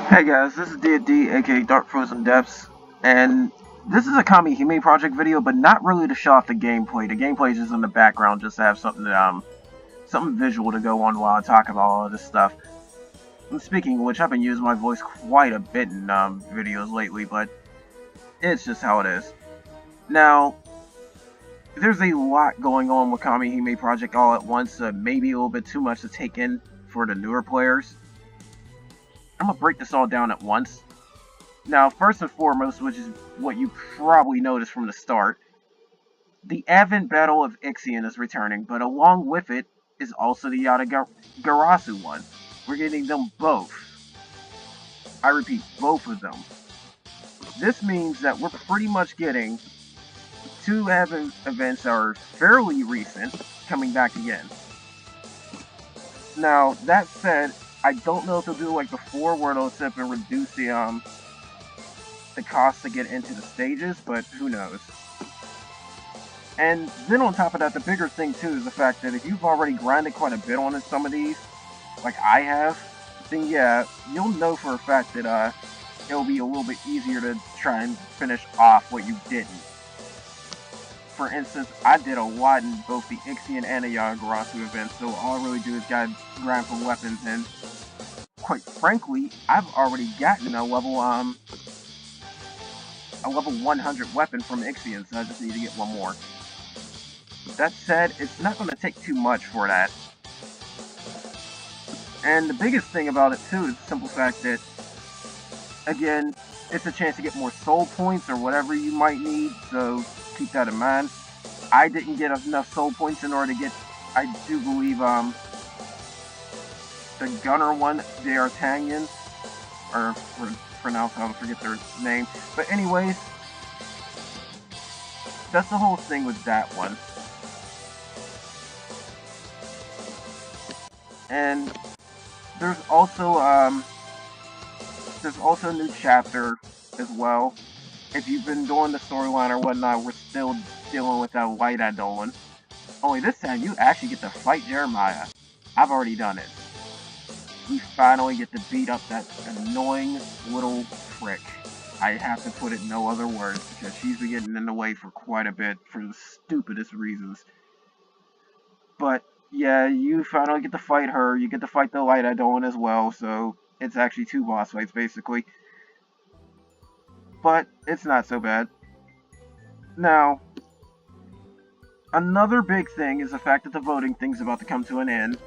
Hey guys, this is D&D, aka Dark Frozen Depths, and this is a Kamihime project video, but not really to show off the gameplay. The gameplay is just in the background, just to have something visual to go on while I talk about all of this stuff. And speaking of which, I've been using my voice quite a bit in videos lately, but it's just how it is. Now, there's a lot going on with Kamihime project all at once, so maybe a little bit too much to take in for the newer players. I'm gonna break this all down at once. Now, first and foremost, which is what you probably noticed from the start, the Advent Battle of Ixion is returning, but along with it is also the Yatagarasu one. We're getting them both. I repeat, both of them. This means that we're pretty much getting two Advent events that are fairly recent coming back again. Now, that said, I don't know if they'll do like before where they'll sit up and reduce the cost to get into the stages, but who knows. And then on top of that, the bigger thing too is the fact that if you've already grinded quite a bit on some of these, like I have, then yeah, you'll know for a fact that it'll be a little bit easier to try and finish off what you didn't. For instance, I did a lot in both the Ixion and the Yatagarasu events, so all I really do is grind for weapons, and quite frankly, I've already gotten a level 100 weapon from Ixion, so I just need to get one more. That said, it's not going to take too much for that. And the biggest thing about it too is the simple fact that, again, it's a chance to get more soul points or whatever you might need, so keep that in mind. I didn't get enough soul points in order to get, I do believe, the gunner one, D'Artagnan, or for now, so I don't forget their name. But anyways, that's the whole thing with that one. And there's also a new chapter as well. If you've been doing the storyline or whatnot, we're still dealing with that White Eidolon. Only this time, you actually get to fight Jeremiah. I've already done it. We finally get to beat up that annoying little prick. I have to put it in no other words, because she's been getting in the way for quite a bit for the stupidest reasons. But yeah, you finally get to fight her. You get to fight the White Eidolon as well, so it's actually two boss fights basically. But it's not so bad. Now, another big thing is the fact that the voting thing's about to come to an end.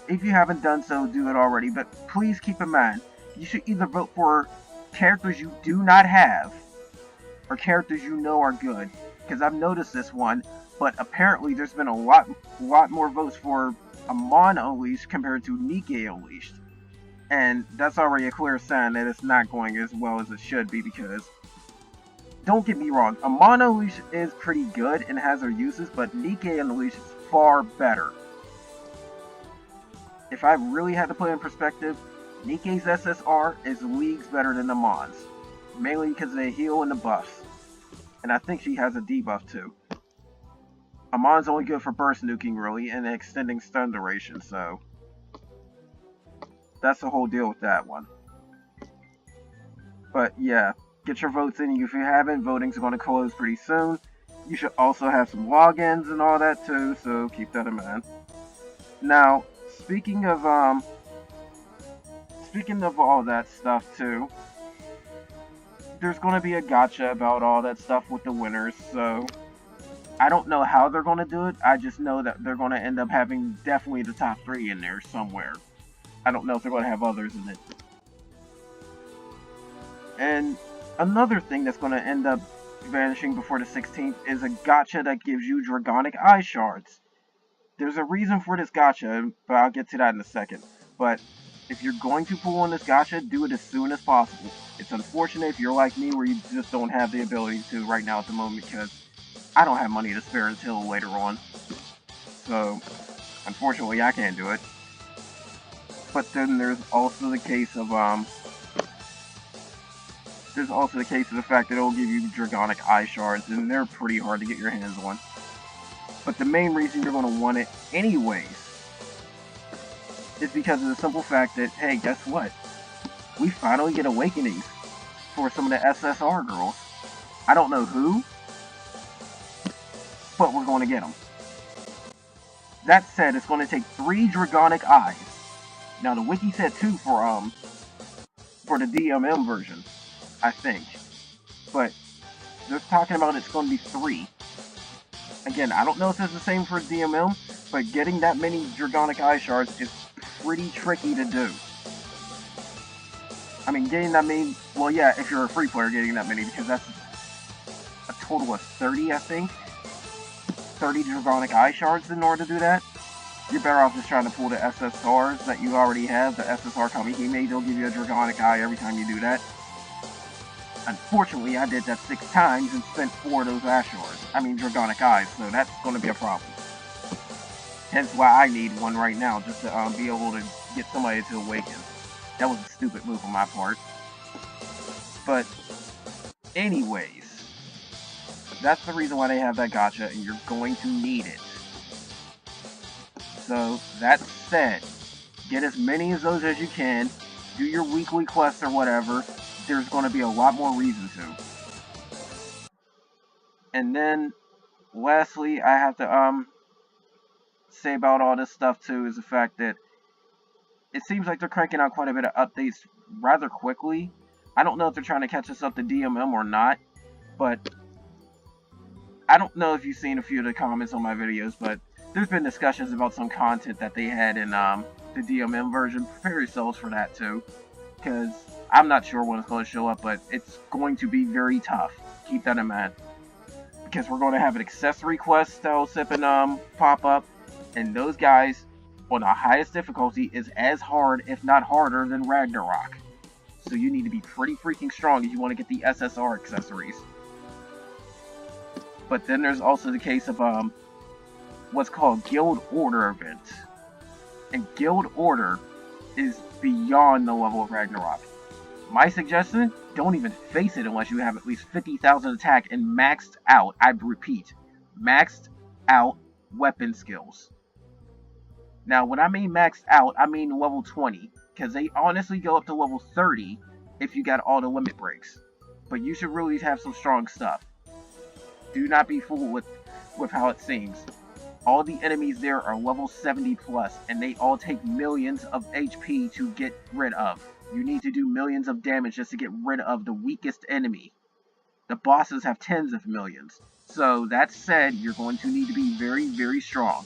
If you haven't done so, do it already, but please keep in mind, you should either vote for characters you do not have, or characters you know are good, because I've noticed this one, but apparently there's been a lot more votes for Amon Unleashed compared to Nikke Unleashed, and that's already a clear sign that it's not going as well as it should be, because, don't get me wrong, Amon Unleashed is pretty good and has her uses, but Nikke Unleashed is far better. If I really had to put it in perspective, Nikke's SSR is leagues better than Amon's, mainly because of the heal and the buffs. And I think she has a debuff too. Amon's only good for burst nuking really, and extending stun duration, so that's the whole deal with that one. But yeah, get your votes in. If you haven't, voting's going to close pretty soon. You should also have some logins and all that too, so keep that in mind. Now, Speaking of all that stuff too, there's going to be a gacha about all that stuff with the winners, so I don't know how they're going to do it. I just know that they're going to end up having definitely the top 3 in there somewhere. I don't know if they're going to have others in it. And another thing that's going to end up vanishing before the 16th is a gacha that gives you Dragonic eye shards. There's a reason for this gacha, but I'll get to that in a second. But if you're going to pull on this gacha, do it as soon as possible. It's unfortunate if you're like me where you just don't have the ability to right now at the moment, because I don't have money to spare until later on. So, unfortunately, I can't do it. But then there's also the case of the fact that it'll give you Dragonic eye shards, and they're pretty hard to get your hands on. But the main reason you're going to want it anyways is because of the simple fact that, hey, guess what? we finally get awakenings for some of the SSR girls. I don't know who, but we're going to get them. That said, it's going to take 3 Dragonic Eyes. Now, the wiki said 2 for the DMM version, I think. But they're talking about it's going to be 3. Again, I don't know if it's the same for DMM, but getting that many Dragonic Eye Shards is pretty tricky to do. I mean, getting that many, well, yeah, if you're a free player, getting that many, because that's a total of 30, I think. 30 Dragonic Eye Shards in order to do that. You're better off just trying to pull the SSRs that you already have, the SSR Kamihime. They'll give you a Dragonic Eye every time you do that. Unfortunately, I did that 6 times and spent 4 of those Dragonic Eyes, so that's going to be a problem. Hence why I need one right now, just to be able to get somebody to awaken. That was a stupid move on my part. But, anyways, that's the reason why they have that gacha, and you're going to need it. So, that said, get as many of those as you can, do your weekly quests or whatever. There's going to be a lot more reason to. And then, lastly, I have to say about all this stuff too is the fact that it seems like they're cranking out quite a bit of updates rather quickly. I don't know if they're trying to catch us up to DMM or not, but I don't know if you've seen a few of the comments on my videos, but there's been discussions about some content that they had in the DMM version. Prepare yourselves for that too, because I'm not sure when it's going to show up, but it's going to be very tough. Keep that in mind. Because we're going to have an accessory quest that'll sip and pop up, and those guys on the highest difficulty is as hard, if not harder, than Ragnarok. So you need to be pretty freaking strong if you want to get the SSR accessories. But then there's also the case of what's called Guild Order event. And Guild Order is beyond the level of Ragnarok. My suggestion, don't even face it unless you have at least 50,000 attack and maxed out, I repeat, maxed out weapon skills. Now, when I mean maxed out, I mean level 20, because they honestly go up to level 30 if you got all the limit breaks. But you should really have some strong stuff. Do not be fooled with how it seems. All the enemies there are level 70 plus, and they all take millions of HP to get rid of. You need to do millions of damage just to get rid of the weakest enemy. The bosses have tens of millions. So, that said, you're going to need to be very, very strong.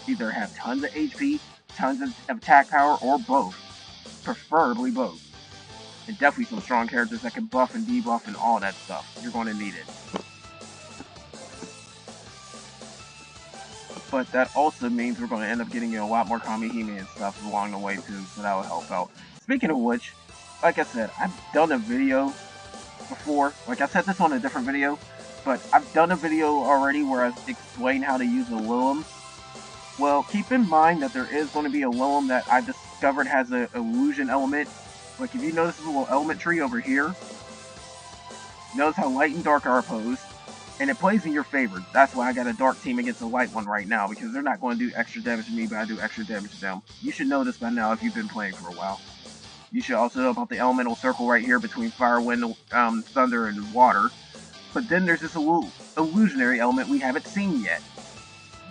Either have tons of HP, tons of attack power, or both. Preferably both. And definitely some strong characters that can buff and debuff and all that stuff. You're going to need it. But that also means we're going to end up getting a lot more Kamihime and stuff along the way too, so that will help out. Speaking of which, like I said, I've done a video before. Like I said this on a different video, but I've done a video already where I explained how to use a Lilum. Well, keep in mind that there is going to be a Lilum that I've discovered has an illusion element. Like if you notice this little element tree over here, notice how light and dark are opposed. And it plays in your favor. That's why I got a dark team against a light one right now, because they're not going to do extra damage to me, but I do extra damage to them. You should know this by now if you've been playing for a while. You should also know about the elemental circle right here between fire, wind, thunder, and water. But then there's this illusionary element we haven't seen yet.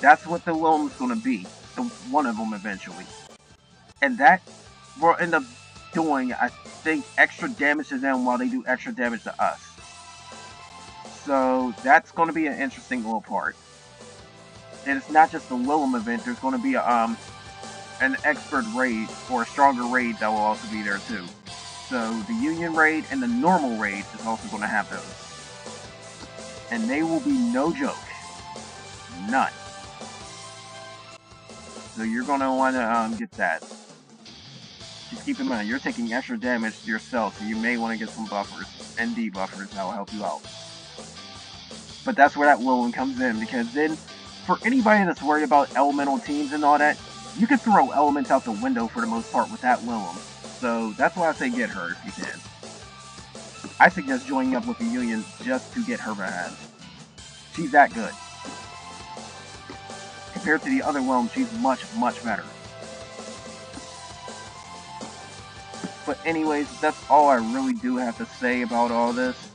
That's what the Lilum's going to be. One of them eventually. And that will end up doing, I think, extra damage to them while they do extra damage to us. So, that's going to be an interesting little part. And it's not just the Lilum event, there's going to be an expert raid, or a stronger raid that will also be there too. So, the Union raid and the normal raid is also going to have those. And they will be no joke. None. So, you're going to want to get that. Just keep in mind, you're taking extra damage to yourself, so you may want to get some buffers and debuffers that will help you out. But that's where that Lilum comes in, because then, for anybody that's worried about elemental teams and all that, you can throw elements out the window for the most part with that Lilum. So, that's why I say get her if you can. I suggest joining up with the Union just to get her behind. She's that good. Compared to the other Lilum, she's much, much better. But anyways, that's all I really do have to say about all this.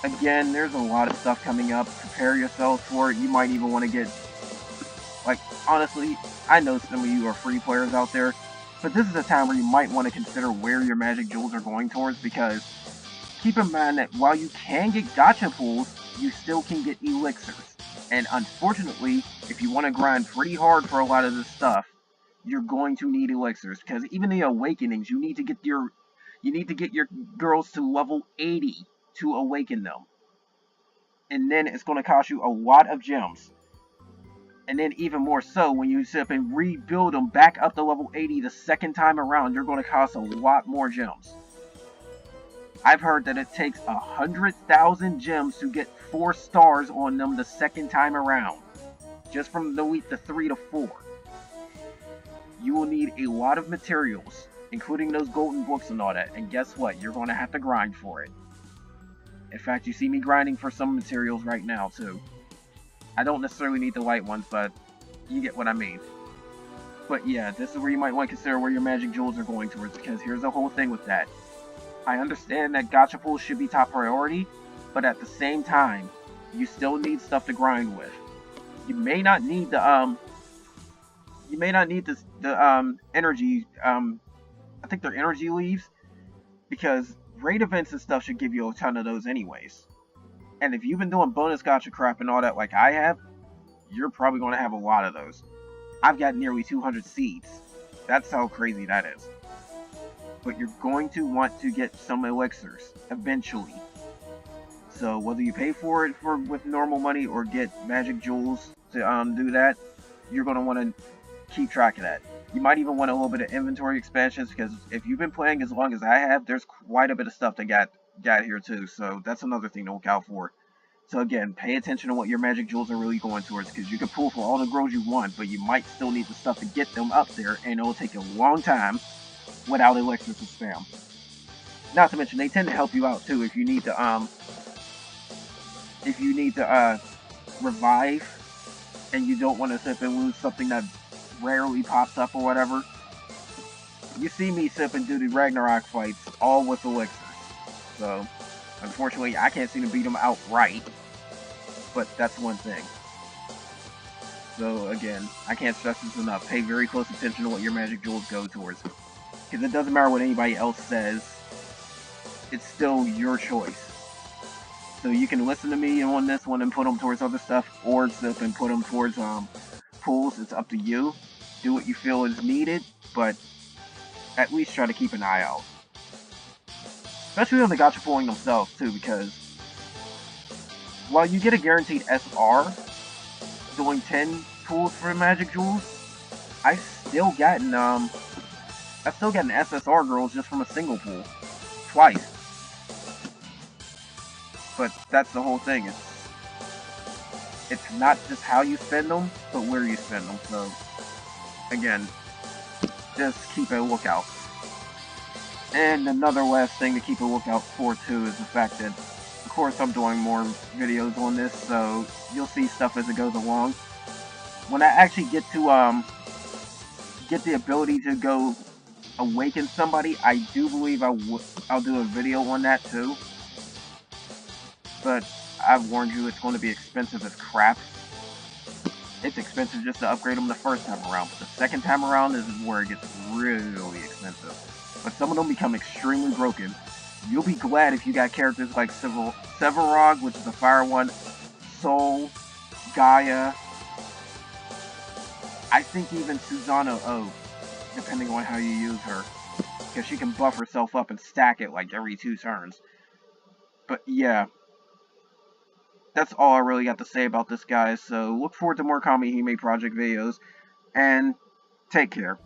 Again, there's a lot of stuff coming up. Prepare yourselves for it. You might even want to get, like, honestly, I know some of you are free players out there, but this is a time where you might want to consider where your magic jewels are going towards, because keep in mind that while you can get gacha pools, you still can get elixirs. And unfortunately, if you want to grind pretty hard for a lot of this stuff, you're going to need elixirs, because even the awakenings, you need to get your girls to level 80 to awaken them. And then it's going to cost you a lot of gems. And then even more so, when you sit up and rebuild them back up to level 80 the second time around, you're going to cost a lot more gems. I've heard that it takes 100,000 gems to get 4 stars on them the second time around. Just from the week to 3 to 4. You will need a lot of materials, including those golden books and all that. And guess what? You're going to have to grind for it. In fact, you see me grinding for some materials right now, too. I don't necessarily need the light ones, but you get what I mean. But yeah, this is where you might want to consider where your magic jewels are going towards, because here's the whole thing with that. I understand that gacha pools should be top priority, but at the same time, you still need stuff to grind with. You may not need the energy, I think they're energy leaves, because raid events and stuff should give you a ton of those anyways. And if you've been doing bonus gacha crap and all that like I have, you're probably going to have a lot of those. I've got nearly 200 seeds. That's how crazy that is. But you're going to want to get some elixirs eventually. So whether you pay for it with normal money or get magic jewels to do that, you're going to want to keep track of that. You might even want a little bit of inventory expansions, because if you've been playing as long as I have, there's quite a bit of stuff that got here too. So that's another thing to look out for. So again, pay attention to what your magic jewels are really going towards, because you can pull for all the girls you want, but you might still need the stuff to get them up there, and it'll take a long time without elixirs to spam. Not to mention, they tend to help you out too if you need to revive, and you don't want to sip and lose something that rarely pops up or whatever. You see me sip and do the Ragnarok fights all with elixirs. So, unfortunately, I can't seem to beat them outright, but that's one thing. So again, I can't stress this enough. Pay very close attention to what your magic jewels go towards. Because it doesn't matter what anybody else says, it's still your choice. So you can listen to me on this one and put them towards other stuff, or sip and put them towards pools. It's up to you. Do what you feel is needed, but at least try to keep an eye out. Especially on the gacha pooling themselves too, because while you get a guaranteed SR doing 10 pools for magic jewels, I still got an SSR girls just from a single pool. Twice. But that's the whole thing. It's not just how you spend them, but where you spend them. So, again, just keep a lookout. And another last thing to keep a lookout for, too, is the fact that, of course, I'm doing more videos on this, so you'll see stuff as it goes along. When I actually get to, get the ability to go awaken somebody, I do believe I'll do a video on that, too. But I've warned you, it's going to be expensive as crap. It's expensive just to upgrade them the first time around, but the second time around is where it gets really expensive. But some of them become extremely broken. You'll be glad if you got characters like Severog, which is the fire one, Soul, Gaia, I think even Susanoo O, depending on how you use her, because she can buff herself up and stack it like every 2 turns. But yeah, that's all I really got to say about this, guys. So look forward to more Kamihime project videos, and take care.